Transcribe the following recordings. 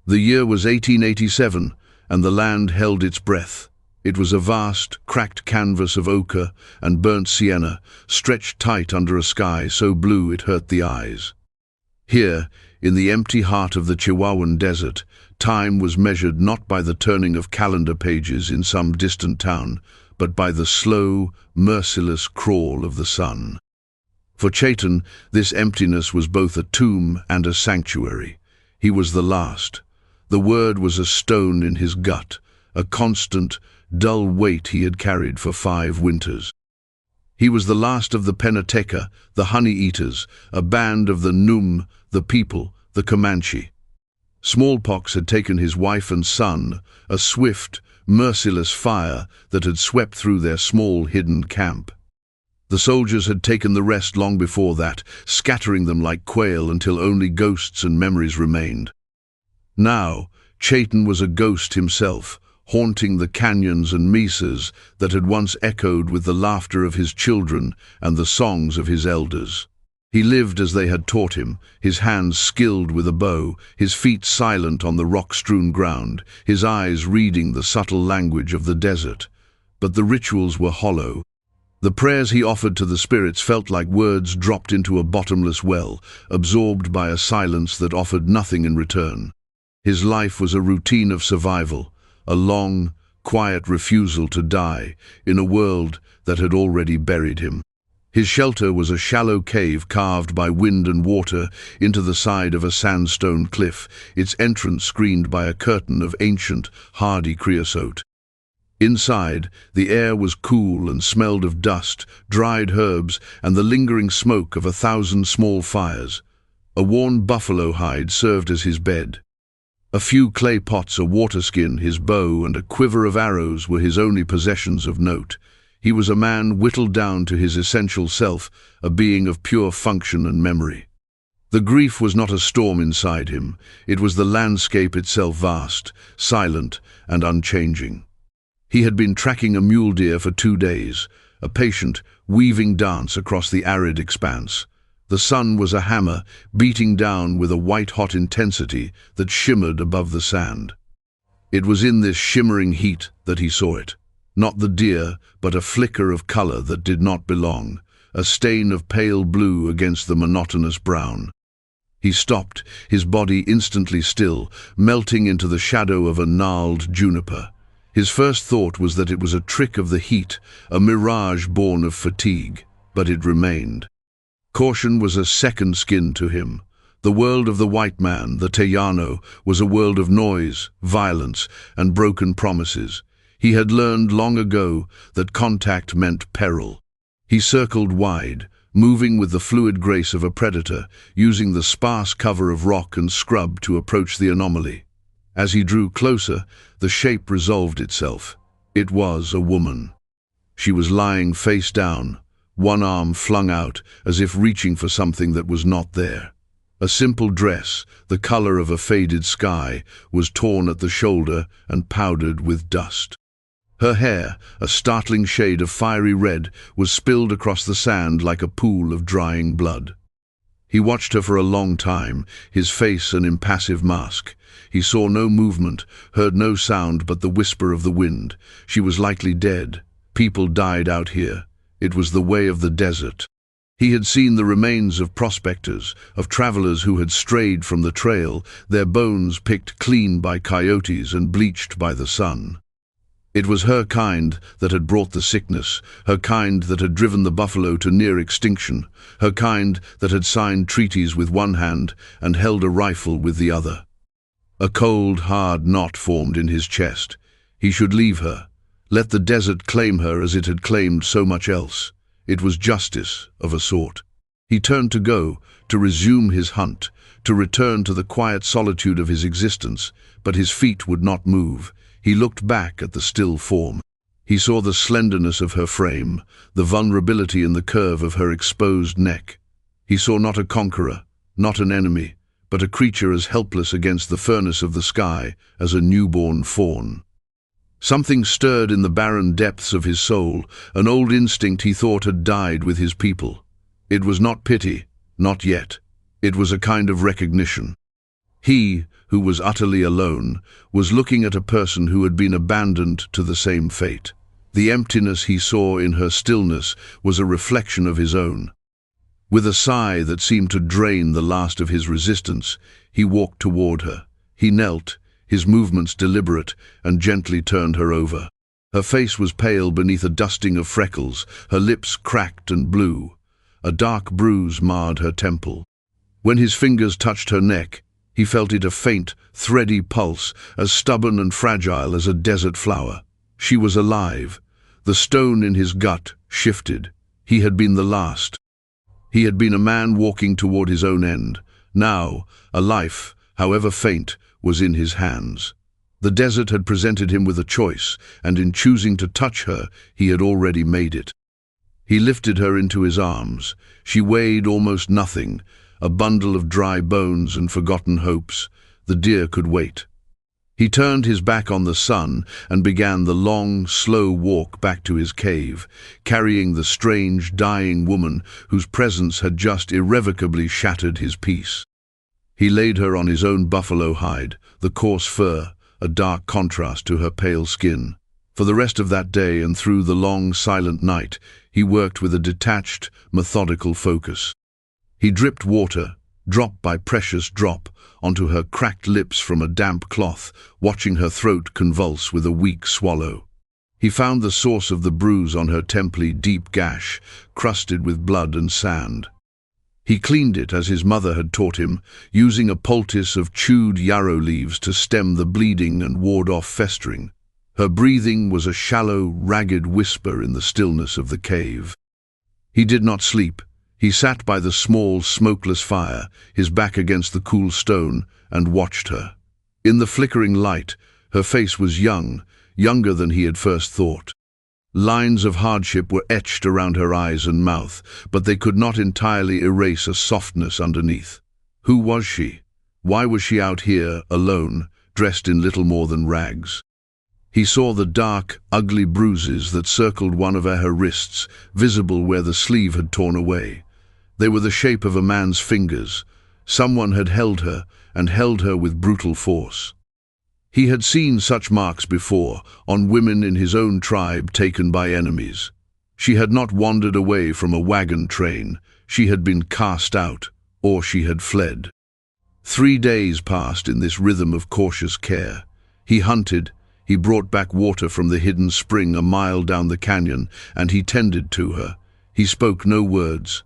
The year was 1887, and the land held its breath. It was a vast, cracked canvas of ochre and burnt sienna, stretched tight under a sky so blue it hurt the eyes. Here, in the empty heart of the Chihuahuan desert, time was measured not by the turning of calendar pages in some distant town, but by the slow, merciless crawl of the sun. For Chaitan, this emptiness was both a tomb and a sanctuary. He was the last. The word was a stone in his gut, a constant, dull weight he had carried for 5 winters. He was the last of the Penateka, the honey-eaters, a band of the Num, the people, the Comanche. Smallpox had taken his wife and son, a swift, merciless fire that had swept through their small, hidden camp. The soldiers had taken the rest long before that, scattering them like quail until only ghosts and memories remained. Now, Chaitan was a ghost himself, haunting the canyons and mesas that had once echoed with the laughter of his children and the songs of his elders. He lived as they had taught him, his hands skilled with a bow, his feet silent on the rock-strewn ground, his eyes reading the subtle language of the desert. But the rituals were hollow. The prayers he offered to the spirits felt like words dropped into a bottomless well, absorbed by a silence that offered nothing in return. His life was a routine of survival, a long, quiet refusal to die in a world that had already buried him. His shelter was a shallow cave carved by wind and water into the side of a sandstone cliff, its entrance screened by a curtain of ancient, hardy creosote. Inside, the air was cool and smelled of dust, dried herbs, and the lingering smoke of 1,000 small fires. A worn buffalo hide served as his bed. A few clay pots, a water skin, his bow, and a quiver of arrows were his only possessions of note. He was a man whittled down to his essential self, a being of pure function and memory. The grief was not a storm inside him. It was the landscape itself, vast, silent, and unchanging. He had been tracking a mule deer for 2 days, a patient, weaving dance across the arid expanse. The sun was a hammer, beating down with a white-hot intensity that shimmered above the sand. It was in this shimmering heat that he saw it. Not the deer, but a flicker of color that did not belong, a stain of pale blue against the monotonous brown. He stopped, his body instantly still, melting into the shadow of a gnarled juniper. His first thought was that it was a trick of the heat, a mirage born of fatigue, but it remained. Caution was a second skin to him. The world of the white man, the Tejano, was a world of noise, violence, and broken promises. He had learned long ago that contact meant peril. He circled wide, moving with the fluid grace of a predator, using the sparse cover of rock and scrub to approach the anomaly. As he drew closer, the shape resolved itself. It was a woman. She was lying face down, one arm flung out as if reaching for something that was not there. A simple dress, the color of a faded sky, was torn at the shoulder and powdered with dust. Her hair, a startling shade of fiery red, was spilled across the sand like a pool of drying blood. He watched her for a long time, his face an impassive mask. He saw no movement, heard no sound but the whisper of the wind. She was likely dead. People died out here. It was the way of the desert. He had seen the remains of prospectors, of travelers who had strayed from the trail, their bones picked clean by coyotes and bleached by the sun. It was her kind that had brought the sickness, her kind that had driven the buffalo to near extinction, her kind that had signed treaties with one hand and held a rifle with the other. A cold, hard knot formed in his chest. He should leave her. Let the desert claim her as it had claimed so much else. It was justice, of a sort. He turned to go, to resume his hunt, to return to the quiet solitude of his existence, but his feet would not move. He looked back at the still form. He saw the slenderness of her frame, the vulnerability in the curve of her exposed neck. He saw not a conqueror, not an enemy, but a creature as helpless against the furnace of the sky as a newborn fawn. Something stirred in the barren depths of his soul, an old instinct he thought had died with his people. It was not pity, not yet. It was a kind of recognition. He, who was utterly alone, was looking at a person who had been abandoned to the same fate. The emptiness he saw in her stillness was a reflection of his own. With a sigh that seemed to drain the last of his resistance, he walked toward her. He knelt, his movements deliberate, and gently turned her over. Her face was pale beneath a dusting of freckles, her lips cracked and blue. A dark bruise marred her temple. When his fingers touched her neck, he felt it a faint, thready pulse, as stubborn and fragile as a desert flower. She was alive. The stone in his gut shifted. He had been the last. He had been a man walking toward his own end. Now, a life, however faint, was in his hands. The desert had presented him with a choice, and in choosing to touch her, he had already made it. He lifted her into his arms. She weighed almost nothing, a bundle of dry bones and forgotten hopes. The deer could wait. He turned his back on the sun and began the long, slow walk back to his cave, carrying the strange, dying woman whose presence had just irrevocably shattered his peace. He laid her on his own buffalo hide, the coarse fur, a dark contrast to her pale skin. For the rest of that day and through the long, silent night, he worked with a detached, methodical focus. He dripped water, drop by precious drop, onto her cracked lips from a damp cloth, watching her throat convulse with a weak swallow. He found the source of the bruise on her temple, deep gash, crusted with blood and sand. He cleaned it as his mother had taught him, using a poultice of chewed yarrow leaves to stem the bleeding and ward off festering. Her breathing was a shallow, ragged whisper in the stillness of the cave. He did not sleep. He sat by the small, smokeless fire, his back against the cool stone, and watched her. In the flickering light, her face was young, younger than he had first thought. Lines of hardship were etched around her eyes and mouth, but they could not entirely erase a softness underneath. Who was she? Why was she out here, alone, dressed in little more than rags? He saw the dark, ugly bruises that circled one of her wrists, visible where the sleeve had torn away. They were the shape of a man's fingers. Someone had held her, and held her with brutal force. He had seen such marks before, on women in his own tribe taken by enemies. She had not wandered away from a wagon train. She had been cast out, or she had fled. 3 days passed in this rhythm of cautious care. He hunted, he brought back water from the hidden spring a mile down the canyon, and he tended to her. He spoke no words.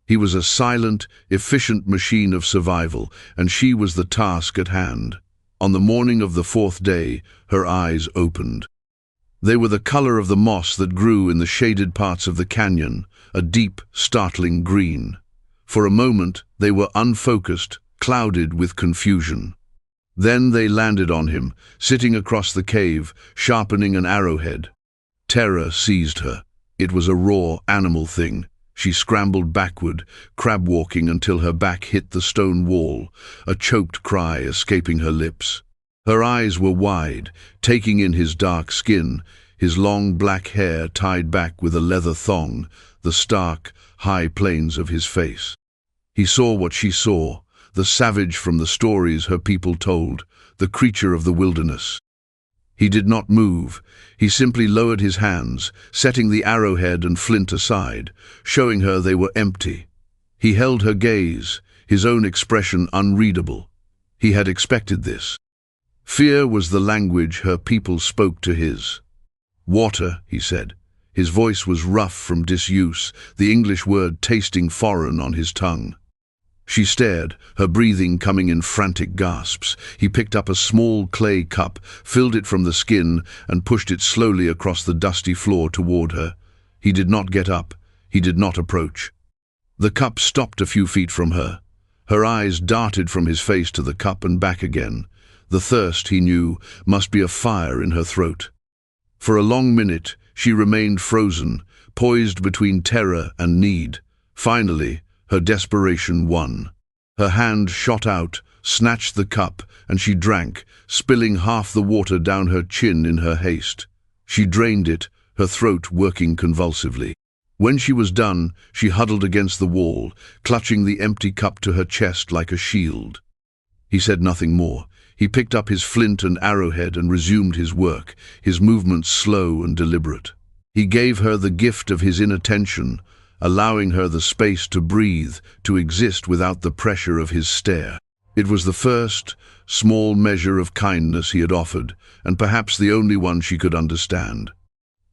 He was a silent, efficient machine of survival, and she was the task at hand. On the morning of the 4th day, her eyes opened. They were the color of the moss that grew in the shaded parts of the canyon, a deep, startling green. For a moment, they were unfocused, clouded with confusion. Then they landed on him, sitting across the cave, sharpening an arrowhead. Terror seized her. It was a raw, animal thing. She scrambled backward, crab-walking until her back hit the stone wall, a choked cry escaping her lips. Her eyes were wide, taking in his dark skin, his long black hair tied back with a leather thong, the stark, high planes of his face. He saw what she saw, the savage from the stories her people told, the creature of the wilderness. He did not move. He simply lowered his hands, setting the arrowhead and flint aside, showing her they were empty. He held her gaze, his own expression unreadable. He had expected this. Fear was the language her people spoke to his. "Water," he said. His voice was rough from disuse, the English word tasting foreign on his tongue. She stared, her breathing coming in frantic gasps. He picked up a small clay cup, filled it from the skin, and pushed it slowly across the dusty floor toward her. He did not get up. He did not approach. The cup stopped a few feet from her. Her eyes darted from his face to the cup and back again. The thirst, he knew, must be a fire in her throat. For a long minute, she remained frozen, poised between terror and need. Finally, her desperation won. Her hand shot out, snatched the cup, and she drank, spilling half the water down her chin in her haste. She drained it, her throat working convulsively. When she was done, she huddled against the wall, clutching the empty cup to her chest like a shield. He said nothing more. He picked up his flint and arrowhead and resumed his work, his movements slow and deliberate. He gave her the gift of his inattention, allowing her the space to breathe, to exist without the pressure of his stare. It was the first, small measure of kindness he had offered, and perhaps the only one she could understand.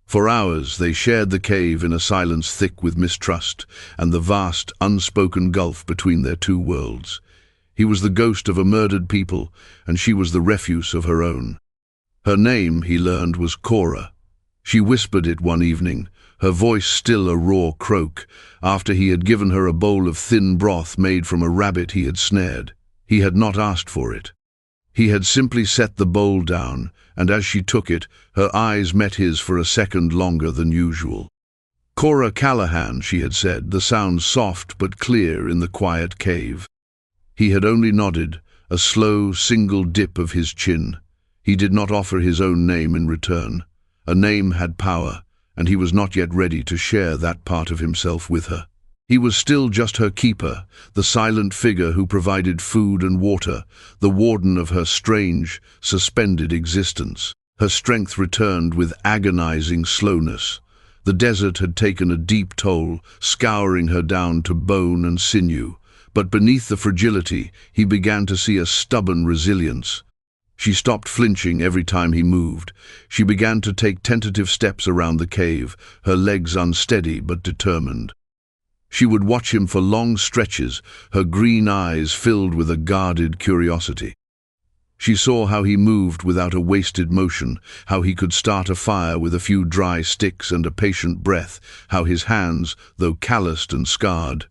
For hours they shared the cave in a silence thick with mistrust and the vast, unspoken gulf between their two worlds. He was the ghost of a murdered people, and she was the refuse of her own. Her name, he learned, was Cora. She whispered it one evening, her voice still a raw croak, after he had given her a bowl of thin broth made from a rabbit he had snared. He had not asked for it. He had simply set the bowl down, and as she took it, her eyes met his for a second longer than usual. "Cora Callahan," she had said, the sound soft but clear in the quiet cave. He had only nodded, a slow, single dip of his chin. He did not offer his own name in return. A name had power, and he was not yet ready to share that part of himself with her. He was still just her keeper, the silent figure who provided food and water, the warden of her strange, suspended existence. Her strength returned with agonizing slowness. The desert had taken a deep toll, scouring her down to bone and sinew. But beneath the fragility, he began to see a stubborn resilience. She stopped flinching every time he moved. She began to take tentative steps around the cave, her legs unsteady but determined. She would watch him for long stretches, her green eyes filled with a guarded curiosity. She saw how he moved without a wasted motion, how he could start a fire with a few dry sticks and a patient breath, how his hands, though calloused and scarred,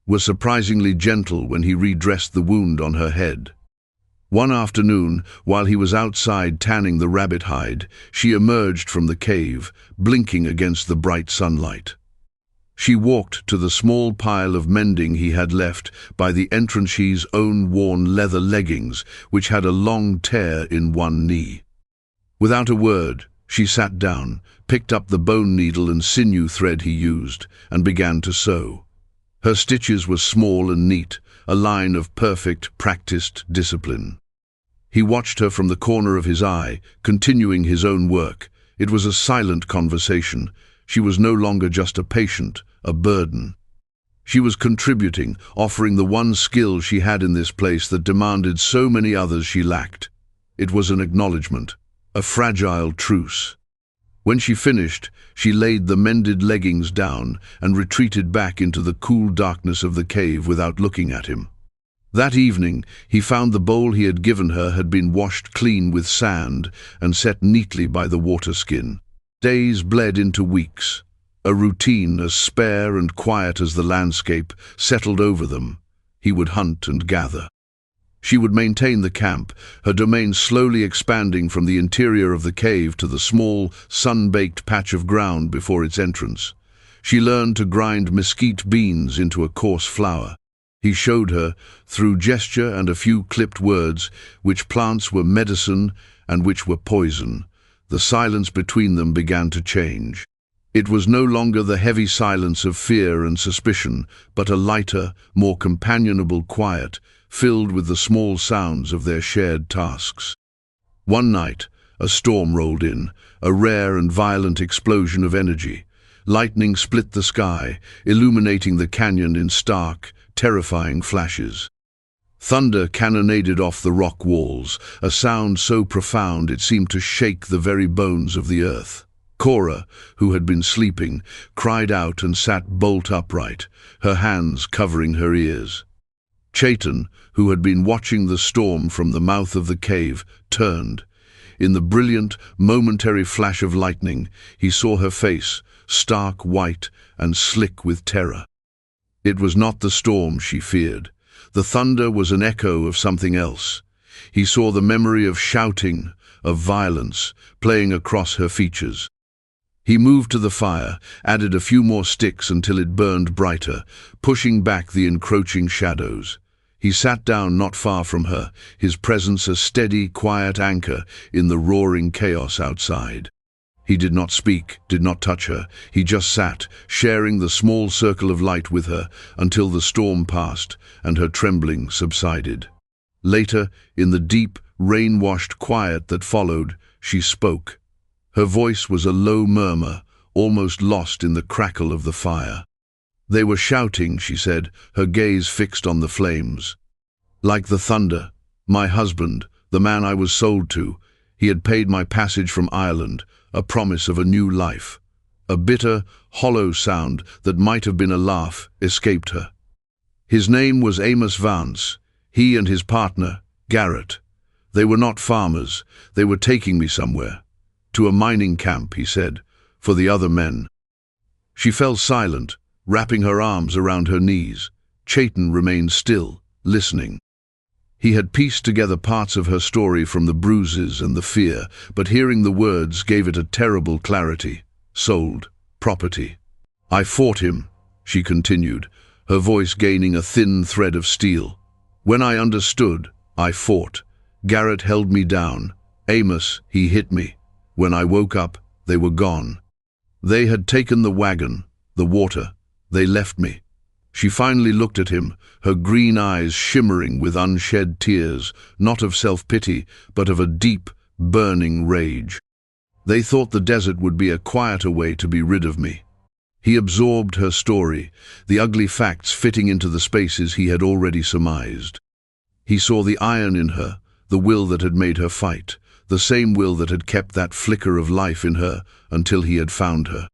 were surprisingly gentle when he redressed the wound on her head. One afternoon, while he was outside tanning the rabbit hide, she emerged from the cave, blinking against the bright sunlight. She walked to the small pile of mending he had left by the entrancie's own worn leather leggings, which had a long tear in one knee. Without a word, she sat down, picked up the bone needle and sinew thread he used, and began to sew. Her stitches were small and neat, a line of perfect, practiced discipline. He watched her from the corner of his eye, continuing his own work. It was a silent conversation. She was no longer just a patient, a burden. She was contributing, offering the one skill she had in this place that demanded so many others she lacked. It was an acknowledgement, a fragile truce. When she finished, she laid the mended leggings down and retreated back into the cool darkness of the cave without looking at him. That evening, he found the bowl he had given her had been washed clean with sand and set neatly by the water skin. Days bled into weeks. A routine as spare and quiet as the landscape settled over them. He would hunt and gather. She would maintain the camp, her domain slowly expanding from the interior of the cave to the small, sun-baked patch of ground before its entrance. She learned to grind mesquite beans into a coarse flour. He showed her, through gesture and a few clipped words, which plants were medicine and which were poison. The silence between them began to change. It was no longer the heavy silence of fear and suspicion, but a lighter, more companionable quiet, filled with the small sounds of their shared tasks. One night, a storm rolled in, a rare and violent explosion of energy. Lightning split the sky, illuminating the canyon in stark, terrifying flashes. Thunder cannonaded off the rock walls, a sound so profound it seemed to shake the very bones of the earth. Cora, who had been sleeping, cried out and sat bolt upright, her hands covering her ears. Chaitan, who had been watching the storm from the mouth of the cave, turned. In the brilliant, momentary flash of lightning, he saw her face, stark white and slick with terror. It was not the storm she feared. The thunder was an echo of something else. He saw the memory of shouting, of violence, playing across her features. He moved to the fire, added a few more sticks until it burned brighter, pushing back the encroaching shadows. He sat down not far from her, his presence a steady, quiet anchor in the roaring chaos outside. He did not speak, did not touch her. He just sat, sharing the small circle of light with her until the storm passed and her trembling subsided. Later, in the deep, rain-washed quiet that followed, she spoke. Her voice was a low murmur, almost lost in the crackle of the fire. "They were shouting," she said, her gaze fixed on the flames. "Like the thunder. My husband, the man I was sold to, he had paid my passage from Ireland, a promise of a new life." A bitter, hollow sound that might have been a laugh escaped her. His name was Amos Vance. He and his partner, Garrett. They were not farmers. They were taking me somewhere. "To a mining camp," he said, "for the other men." She fell silent, wrapping her arms around her knees. Chayton remained still, listening. He had pieced together parts of her story from the bruises and the fear, but hearing the words gave it a terrible clarity. Sold. Property. "I fought him," she continued, her voice gaining a thin thread of steel. "When I understood, I fought. Garrett held me down. Amos, he hit me. When I woke up, they were gone. They had taken the wagon, the water. They left me." She finally looked at him, her green eyes shimmering with unshed tears, not of self-pity, but of a deep, burning rage. "They thought the desert would be a quieter way to be rid of me." He absorbed her story, the ugly facts fitting into the spaces he had already surmised. He saw the iron in her, the will that had made her fight, the same will that had kept that flicker of life in her until he had found her.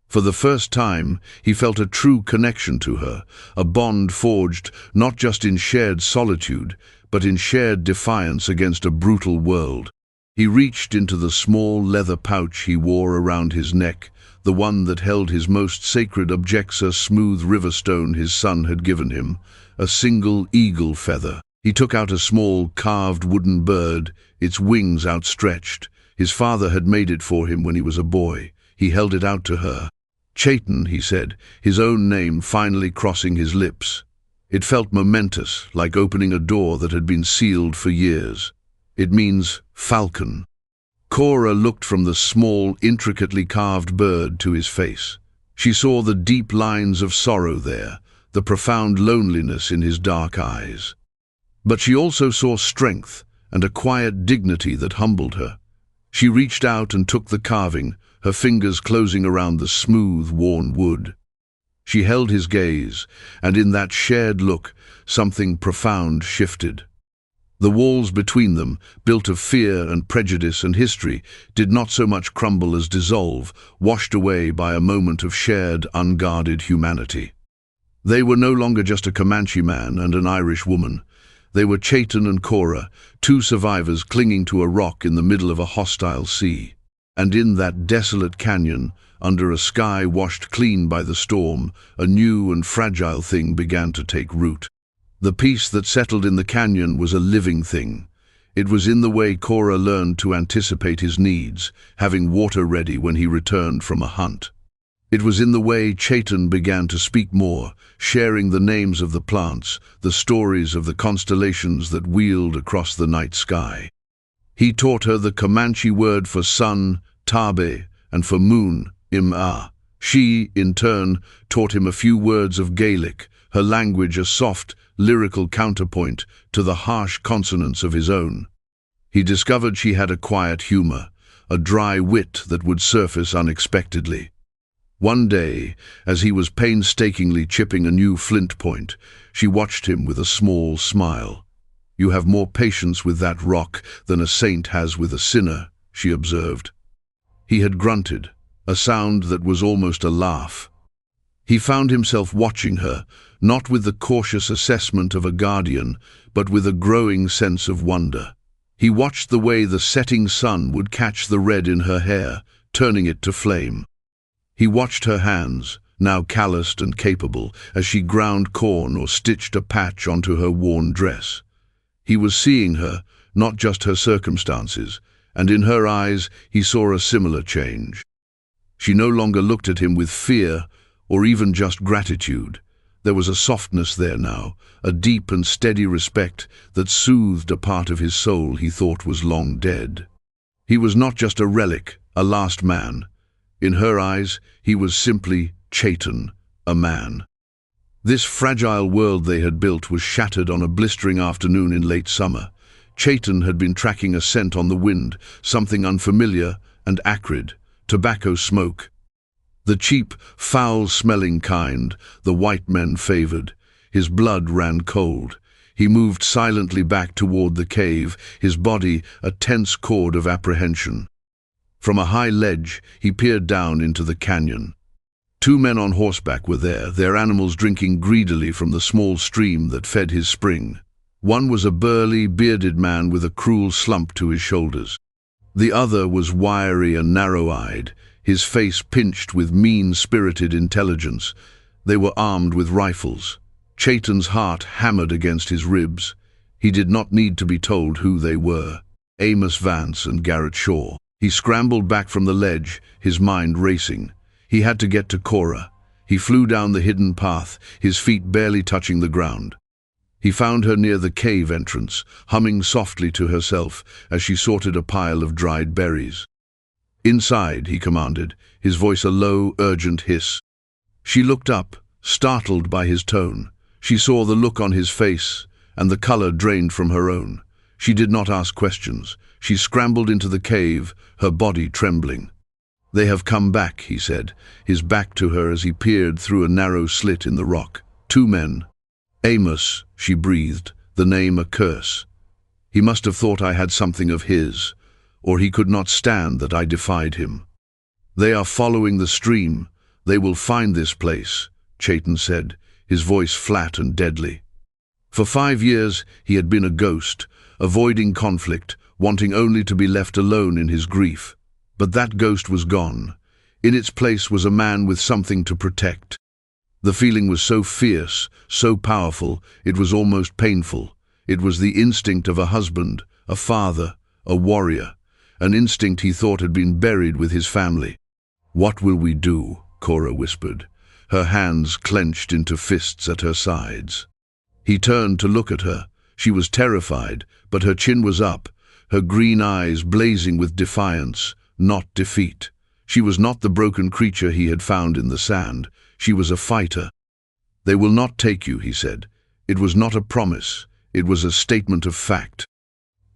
For the first time, he felt a true connection to her, a bond forged not just in shared solitude, but in shared defiance against a brutal world. He reached into the small leather pouch he wore around his neck, the one that held his most sacred objects, a smooth river stone his son had given him, a single eagle feather. He took out a small carved wooden bird, its wings outstretched. His father had made it for him when he was a boy. He held it out to her. "Chayton," he said, his own name finally crossing his lips. It felt momentous, like opening a door that had been sealed for years. "It means falcon." Cora looked from the small, intricately carved bird to his face. She saw the deep lines of sorrow there, the profound loneliness in his dark eyes. But she also saw strength and a quiet dignity that humbled her. She reached out and took the carving, her fingers closing around the smooth, worn wood. She held his gaze, and in that shared look, something profound shifted. The walls between them, built of fear and prejudice and history, did not so much crumble as dissolve, washed away by a moment of shared, unguarded humanity. They were no longer just a Comanche man and an Irish woman. They were Chayton and Cora, two survivors clinging to a rock in the middle of a hostile sea. And in that desolate canyon, under a sky washed clean by the storm, a new and fragile thing began to take root. The peace that settled in the canyon was a living thing. It was in the way Cora learned to anticipate his needs, having water ready when he returned from a hunt. It was in the way Chayton began to speak more, sharing the names of the plants, the stories of the constellations that wheeled across the night sky. He taught her the Comanche word for sun, tabe, and for moon, im-a. She, in turn, taught him a few words of Gaelic, her language a soft, lyrical counterpoint to the harsh consonants of his own. He discovered she had a quiet humor, a dry wit that would surface unexpectedly. One day, as he was painstakingly chipping a new flint point, she watched him with a small smile. "You have more patience with that rock than a saint has with a sinner," she observed. He had grunted, a sound that was almost a laugh. He found himself watching her, not with the cautious assessment of a guardian, but with a growing sense of wonder. He watched the way the setting sun would catch the red in her hair, turning it to flame. He watched her hands, now calloused and capable, as she ground corn or stitched a patch onto her worn dress. He was seeing her, not just her circumstances, and in her eyes he saw a similar change. She no longer looked at him with fear or even just gratitude. There was a softness there now, a deep and steady respect that soothed a part of his soul he thought was long dead. He was not just a relic, a last man. In her eyes, he was simply Chayton, a man. This fragile world they had built was shattered on a blistering afternoon in late summer. Chaitan had been tracking a scent on the wind, something unfamiliar and acrid, tobacco smoke. The cheap, foul-smelling kind the white men favored. His blood ran cold. He moved silently back toward the cave, his body a tense cord of apprehension. From a high ledge, he peered down into the canyon. 2 men on horseback were there, their animals drinking greedily from the small stream that fed his spring. One was a burly, bearded man with a cruel slump to his shoulders. The other was wiry and narrow-eyed, his face pinched with mean-spirited intelligence. They were armed with rifles. Chaitan's heart hammered against his ribs. He did not need to be told who they were. Amos Vance and Garrett Shaw. He scrambled back from the ledge, his mind racing. He had to get to Cora. He flew down the hidden path, his feet barely touching the ground. He found her near the cave entrance, humming softly to herself as she sorted a pile of dried berries. "Inside," he commanded, his voice a low, urgent hiss. She looked up, startled by his tone. She saw the look on his face, and the color drained from her own. She did not ask questions. She scrambled into the cave, her body trembling. "They have come back," he said, his back to her as he peered through a narrow slit in the rock. 2 men. "Amos," she breathed, the name a curse. "He must have thought I had something of his, or he could not stand that I defied him." "They are following the stream. They will find this place," Chaitan said, his voice flat and deadly. For 5 years he had been a ghost, avoiding conflict, wanting only to be left alone in his grief. But that ghost was gone. In its place was a man with something to protect. The feeling was so fierce, so powerful, it was almost painful. It was the instinct of a husband, a father, a warrior, an instinct he thought had been buried with his family. "What will we do?" Cora whispered, her hands clenched into fists at her sides. He turned to look at her. She was terrified, but her chin was up, her green eyes blazing with defiance, not defeat. She was not the broken creature he had found in the sand. She was a fighter. "They will not take you," he said. It was not a promise. It was a statement of fact.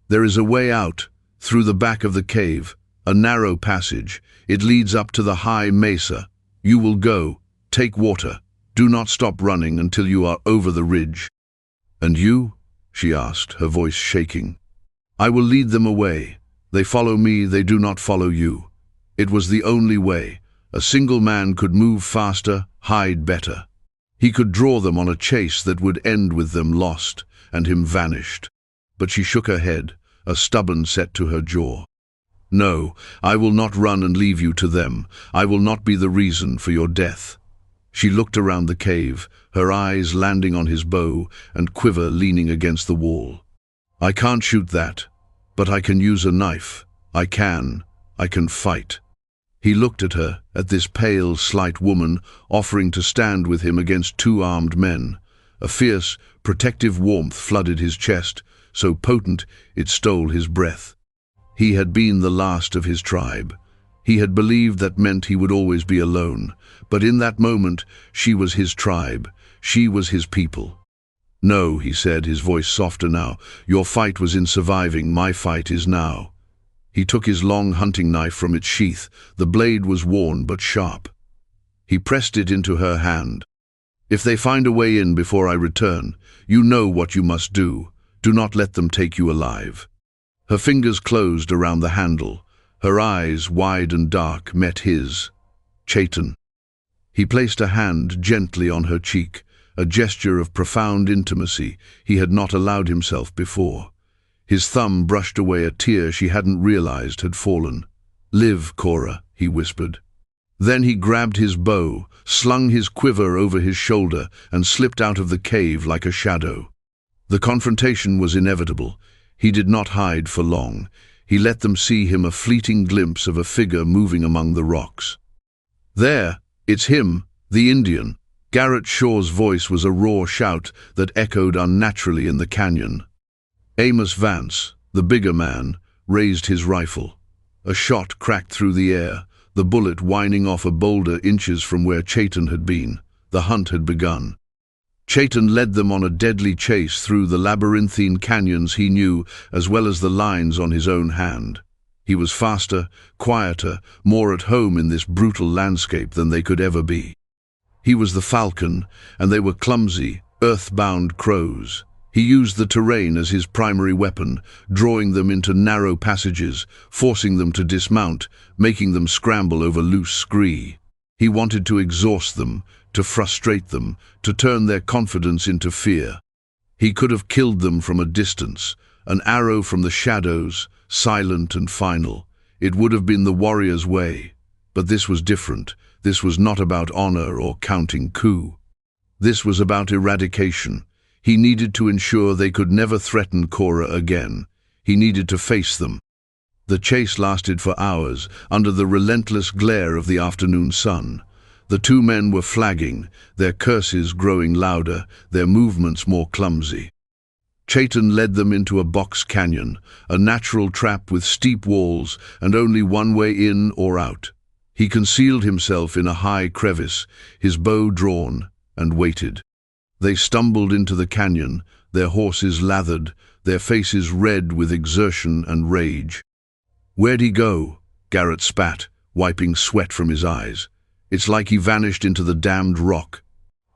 "There is a way out, through the back of the cave, a narrow passage. It leads up to the high mesa. You will go. Take water. Do not stop running until you are over the ridge." "And you?" she asked, her voice shaking. "I will lead them away. They follow me, they do not follow you." It was the only way. A single man could move faster, hide better. He could draw them on a chase that would end with them lost, and him vanished. But she shook her head, a stubborn set to her jaw. "No, I will not run and leave you to them. I will not be the reason for your death." She looked around the cave, her eyes landing on his bow and quiver leaning against the wall. "I can't shoot that, but I can use a knife. I can fight." He looked at her, at this pale, slight woman, offering to stand with him against 2 armed men. A fierce, protective warmth flooded his chest, so potent it stole his breath. He had been the last of his tribe. He had believed that meant he would always be alone, but in that moment she was his tribe, she was his people. "No," he said, his voice softer now, "your fight was in surviving, my fight is now." He took his long hunting knife from its sheath. The blade was worn but sharp. He pressed it into her hand. "If they find a way in before I return, you know what you must do. Do not let them take you alive." Her fingers closed around the handle. Her eyes, wide and dark, met his. "Chaitan." He placed a hand gently on her cheek, a gesture of profound intimacy he had not allowed himself before. His thumb brushed away a tear she hadn't realized had fallen. "Live, Cora," he whispered. Then he grabbed his bow, slung his quiver over his shoulder, and slipped out of the cave like a shadow. The confrontation was inevitable. He did not hide for long. He let them see him, a fleeting glimpse of a figure moving among the rocks. "There, it's him, the Indian." Garrett Shaw's voice was a raw shout that echoed unnaturally in the canyon. Amos Vance, the bigger man, raised his rifle. A shot cracked through the air, the bullet whining off a boulder inches from where Chaitan had been. The hunt had begun. Chaitan led them on a deadly chase through the labyrinthine canyons he knew, as well as the lines on his own hand. He was faster, quieter, more at home in this brutal landscape than they could ever be. He was the falcon, and they were clumsy, earthbound crows. He used the terrain as his primary weapon, drawing them into narrow passages, forcing them to dismount, making them scramble over loose scree. He wanted to exhaust them, to frustrate them, to turn their confidence into fear. He could have killed them from a distance, an arrow from the shadows, silent and final. It would have been the warrior's way. But this was different. This was not about honor or counting coup. This was about eradication. He needed to ensure they could never threaten Cora again. He needed to face them. The chase lasted for hours, under the relentless glare of the afternoon sun. The two men were flagging, their curses growing louder, their movements more clumsy. Chaitan led them into a box canyon, a natural trap with steep walls and only one way in or out. He concealed himself in a high crevice, his bow drawn, and waited. They stumbled into the canyon, their horses lathered, their faces red with exertion and rage. "Where'd he go?" Garrett spat, wiping sweat from his eyes. "It's like he vanished into the damned rock."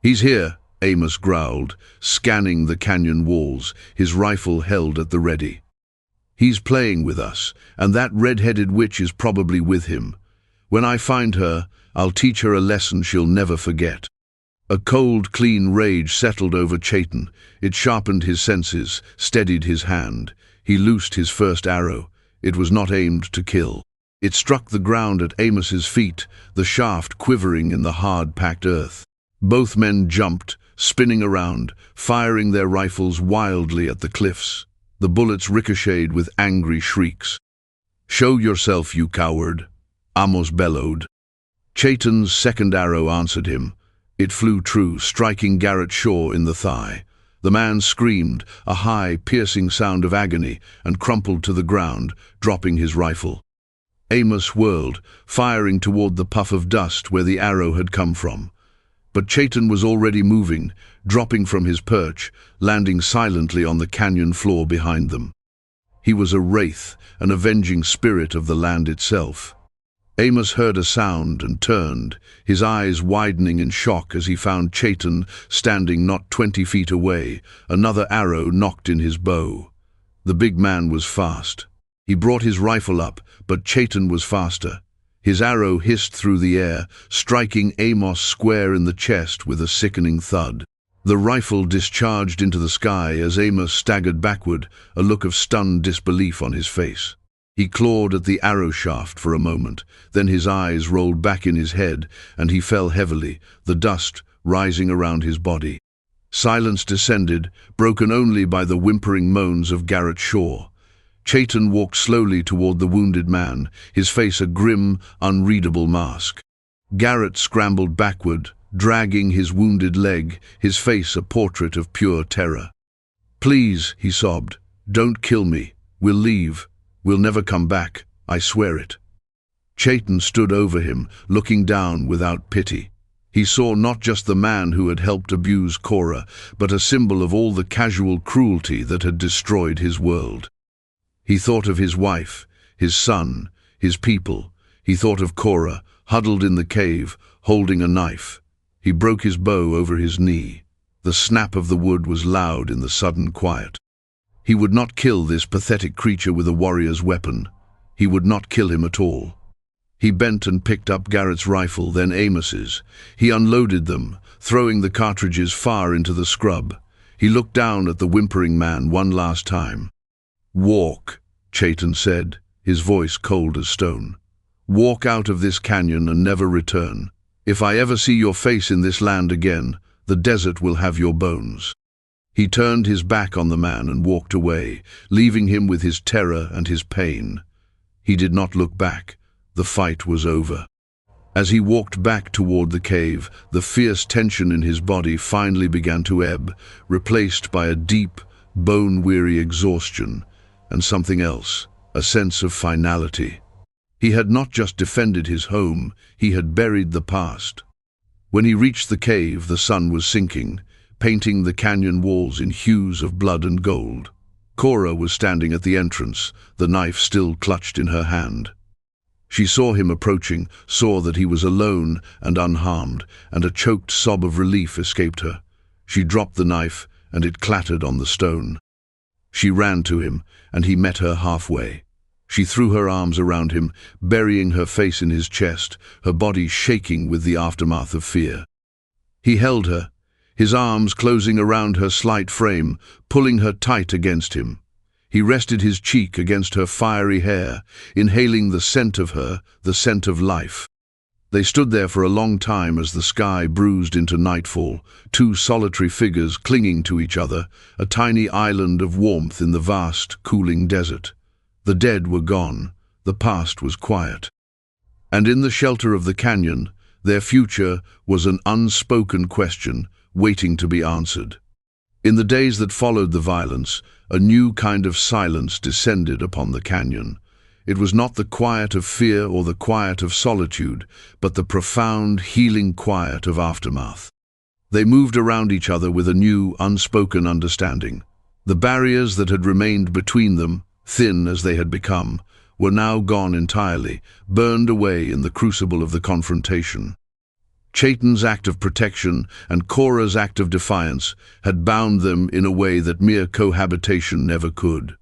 "He's here," Amos growled, scanning the canyon walls, his rifle held at the ready. "He's playing with us, and that red-headed witch is probably with him. When I find her, I'll teach her a lesson she'll never forget." A cold, clean rage settled over Chaitan. It sharpened his senses, steadied his hand. He loosed his first arrow. It was not aimed to kill. It struck the ground at Amos's feet, the shaft quivering in the hard-packed earth. Both men jumped, spinning around, firing their rifles wildly at the cliffs. The bullets ricocheted with angry shrieks. "Show yourself, you coward," Amos bellowed. Chaitan's second arrow answered him. It flew true, striking Garrett Shaw in the thigh. The man screamed, a high, piercing sound of agony, and crumpled to the ground, dropping his rifle. Amos whirled, firing toward the puff of dust where the arrow had come from. But Chaitan was already moving, dropping from his perch, landing silently on the canyon floor behind them. He was a wraith, an avenging spirit of the land itself. Amos heard a sound and turned, his eyes widening in shock as he found Chaitan standing not 20 feet away, another arrow knocked in his bow. The big man was fast. He brought his rifle up, but Chaitan was faster. His arrow hissed through the air, striking Amos square in the chest with a sickening thud. The rifle discharged into the sky as Amos staggered backward, a look of stunned disbelief on his face. He clawed at the arrow shaft for a moment, then his eyes rolled back in his head, and he fell heavily, the dust rising around his body. Silence descended, broken only by the whimpering moans of Garrett Shaw. Chaitan walked slowly toward the wounded man, his face a grim, unreadable mask. Garrett scrambled backward, dragging his wounded leg, his face a portrait of pure terror. "Please," he sobbed, "don't kill me. We'll leave. We'll never come back, I swear it." Chaitan stood over him, looking down without pity. He saw not just the man who had helped abuse Cora, but a symbol of all the casual cruelty that had destroyed his world. He thought of his wife, his son, his people. He thought of Cora, huddled in the cave, holding a knife. He broke his bow over his knee. The snap of the wood was loud in the sudden quiet. He would not kill this pathetic creature with a warrior's weapon. He would not kill him at all. He bent and picked up Garrett's rifle, then Amos's. He unloaded them, throwing the cartridges far into the scrub. He looked down at the whimpering man one last time. "Walk," Chaitan said, his voice cold as stone. "Walk out of this canyon and never return. If I ever see your face in this land again, the desert will have your bones." He turned his back on the man and walked away, leaving him with his terror and his pain. He did not look back. The fight was over. As he walked back toward the cave, the fierce tension in his body finally began to ebb, replaced by a deep, bone-weary exhaustion, and something else, a sense of finality. He had not just defended his home, he had buried the past. When he reached the cave, the sun was sinking, painting the canyon walls in hues of blood and gold. Cora was standing at the entrance, the knife still clutched in her hand. She saw him approaching, saw that he was alone and unharmed, and a choked sob of relief escaped her. She dropped the knife, and it clattered on the stone. She ran to him, and he met her halfway. She threw her arms around him, burying her face in his chest, her body shaking with the aftermath of fear. He held her, his arms closing around her slight frame, pulling her tight against him. He rested his cheek against her fiery hair, inhaling the scent of her, the scent of life. They stood there for a long time as the sky bruised into nightfall, two solitary figures clinging to each other, a tiny island of warmth in the vast, cooling desert. The dead were gone, the past was quiet. And in the shelter of the canyon, their future was an unspoken question waiting to be answered. In the days that followed the violence, a new kind of silence descended upon the canyon. It was not the quiet of fear or the quiet of solitude, but the profound, healing quiet of aftermath. They moved around each other with a new, unspoken understanding. The barriers that had remained between them, thin as they had become, were now gone entirely, burned away in the crucible of the confrontation. Chaitan's act of protection and Cora's act of defiance had bound them in a way that mere cohabitation never could.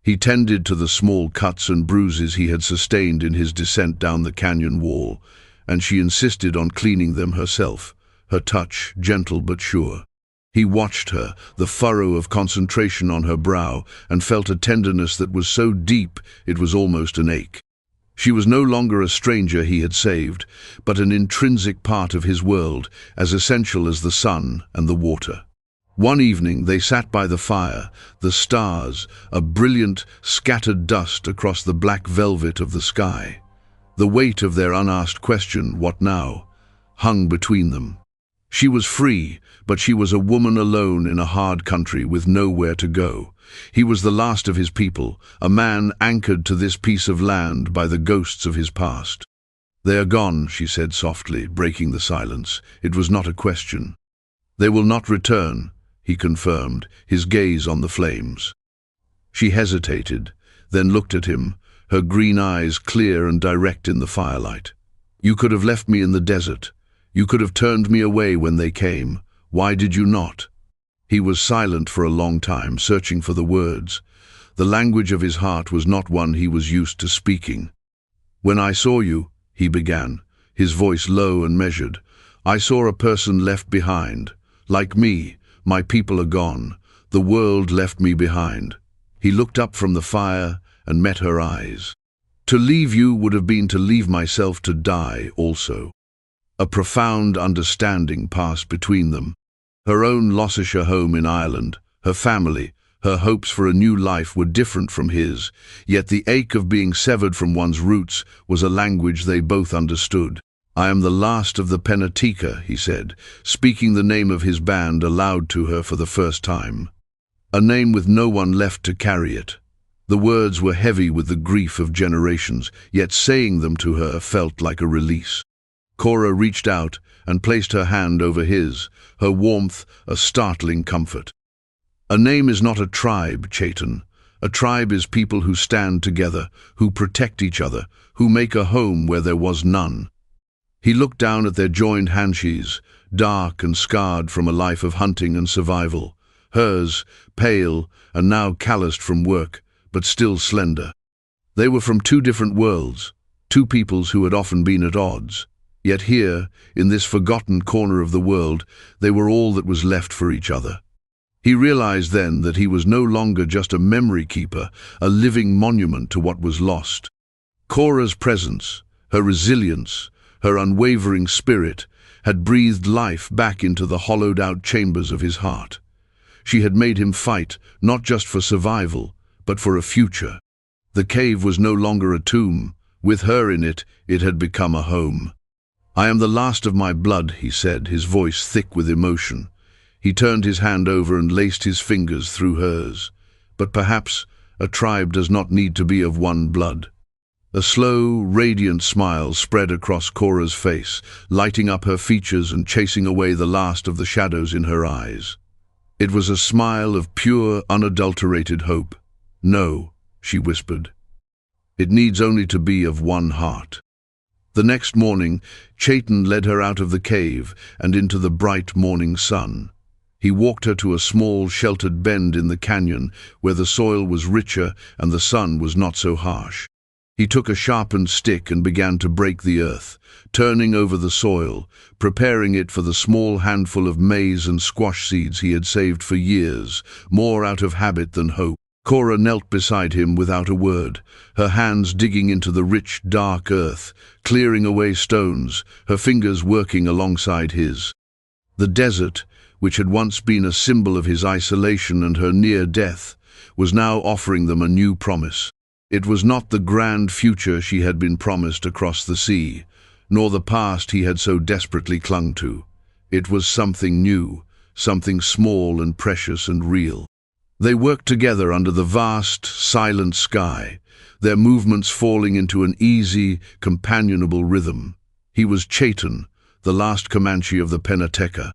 He tended to the small cuts and bruises he had sustained in his descent down the canyon wall, and she insisted on cleaning them herself, her touch gentle but sure. He watched her, the furrow of concentration on her brow, and felt a tenderness that was so deep it was almost an ache. She was no longer a stranger he had saved, but an intrinsic part of his world, as essential as the sun and the water. One evening they sat by the fire, the stars, a brilliant, scattered dust across the black velvet of the sky. The weight of their unasked question, "What now?" hung between them. She was free, but she was a woman alone in a hard country with nowhere to go. He was the last of his people, a man anchored to this piece of land by the ghosts of his past. "They are gone," she said softly, breaking the silence. It was not a question. "They will not return," he confirmed, his gaze on the flames. She hesitated, then looked at him, her green eyes clear and direct in the firelight. "You could have left me in the desert. You could have turned me away when they came. Why did you not?" He was silent for a long time, searching for the words. The language of his heart was not one he was used to speaking. "When I saw you," he began, his voice low and measured, "I saw a person left behind. Like me, my people are gone. The world left me behind." He looked up from the fire and met her eyes. "To leave you would have been to leave myself to die also." A profound understanding passed between them. Her own Gloucestershire home in Ireland, her family, her hopes for a new life were different from his, yet the ache of being severed from one's roots was a language they both understood. "I am the last of the Penatica," he said, speaking the name of his band aloud to her for the first time. A name with no one left to carry it. The words were heavy with the grief of generations, yet saying them to her felt like a release. Cora reached out and placed her hand over his, her warmth a startling comfort. "A name is not a tribe, Chaitan. A tribe is people who stand together, who protect each other, who make a home where there was none." He looked down at their joined handshes, dark and scarred from a life of hunting and survival. Hers, pale and now calloused from work, but still slender. They were from two different worlds, two peoples who had often been at odds. Yet here, in this forgotten corner of the world, they were all that was left for each other. He realized then that he was no longer just a memory keeper, a living monument to what was lost. Cora's presence, her resilience, her unwavering spirit, had breathed life back into the hollowed-out chambers of his heart. She had made him fight, not just for survival, but for a future. The cave was no longer a tomb. With her in it, it had become a home. "I am the last of my blood," he said, his voice thick with emotion. He turned his hand over and laced his fingers through hers. "But perhaps a tribe does not need to be of one blood." A slow, radiant smile spread across Cora's face, lighting up her features and chasing away the last of the shadows in her eyes. It was a smile of pure, unadulterated hope. "No," she whispered. "It needs only to be of one heart." The next morning, Chaitin led her out of the cave and into the bright morning sun. He walked her to a small, sheltered bend in the canyon where the soil was richer and the sun was not so harsh. He took a sharpened stick and began to break the earth, turning over the soil, preparing it for the small handful of maize and squash seeds he had saved for years, more out of habit than hope. Cora knelt beside him without a word, her hands digging into the rich, dark earth, clearing away stones, her fingers working alongside his. The desert, which had once been a symbol of his isolation and her near death, was now offering them a new promise. It was not the grand future she had been promised across the sea, nor the past he had so desperately clung to. It was something new, something small and precious and real. They worked together under the vast, silent sky, their movements falling into an easy, companionable rhythm. He was Chaitin, the last Comanche of the Pentecost.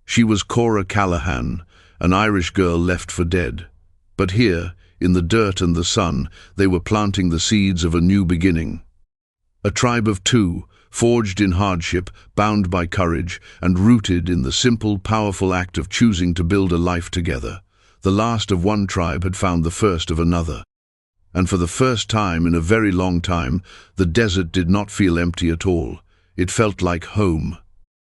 She was Cora Callahan, an Irish girl left for dead. But here, in the dirt and the sun, they were planting the seeds of a new beginning. A tribe of two, forged in hardship, bound by courage, and rooted in the simple, powerful act of choosing to build a life together. The last of one tribe had found the first of another. And for the first time in a very long time, the desert did not feel empty at all. It felt like home.